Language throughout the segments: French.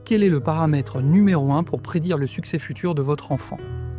Quel est le paramètre numéro 1 pour prédire le succès futur de votre enfant?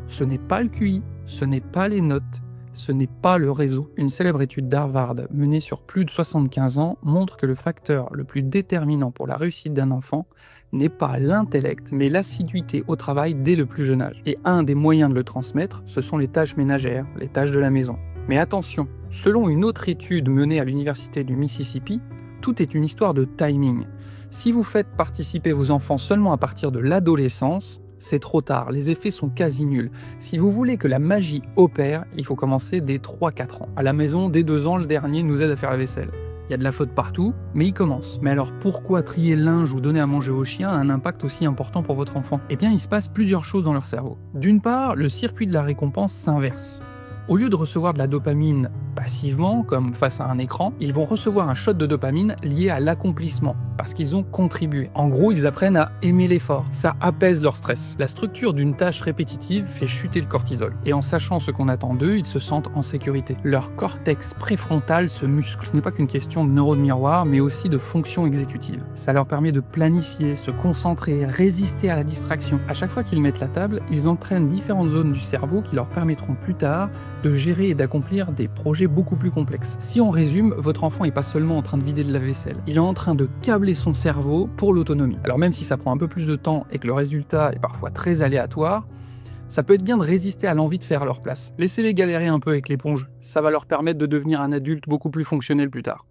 Ce n'est pas le QI, ce n'est pas les notes, ce n'est pas le réseau. Une célèbre étude d'Harvard menée sur plus de 75 ans montre que le facteur le plus déterminant pour la réussite d'un enfant n'est pas l'intellect, mais l'assiduité au travail dès le plus jeune âge. Et un des moyens de le transmettre, ce sont les tâches ménagères, les tâches de la maison. Mais attention, selon une autre étude menée à l'université du Mississippi, tout est une histoire de timing. Si vous faites participer vos enfants seulement à partir de l'adolescence, c'est trop tard, les effets sont quasi nuls. Si vous voulez que la magie opère, il faut commencer dès 3-4 ans. À la maison, dès 2 ans, le dernier nous aide à faire la vaisselle. Il y a de la faute partout, mais il commence. Mais alors pourquoi trier le linge ou donner à manger au chien a un impact aussi important pour votre enfant? Eh bien, il se passe plusieurs choses dans leur cerveau. D'une part, le circuit de la récompense s'inverse. Au lieu de recevoir de la dopamine passivement, comme face à un écran, ils vont recevoir un shot de dopamine lié à l'accomplissement, parce qu'ils ont contribué. En gros, ils apprennent à aimer l'effort. Ça apaise leur stress. La structure d'une tâche répétitive fait chuter le cortisol. Et en sachant ce qu'on attend d'eux, ils se sentent en sécurité. Leur cortex préfrontal se muscle. Ce n'est pas qu'une question de neurones miroirs, mais aussi de fonction exécutive. Ça leur permet de planifier, se concentrer, résister à la distraction. À chaque fois qu'ils mettent la table, ils entraînent différentes zones du cerveau qui leur permettront plus tard de gérer et d'accomplir des projets beaucoup plus complexes. Si on résume, votre enfant n'est pas seulement en train de vider de la vaisselle, il est en train de câbler son cerveau pour l'autonomie. Alors même si ça prend un peu plus de temps et que le résultat est parfois très aléatoire, ça peut être bien de résister à l'envie de faire à leur place. Laissez-les galérer un peu avec l'éponge, ça va leur permettre de devenir un adulte beaucoup plus fonctionnel plus tard.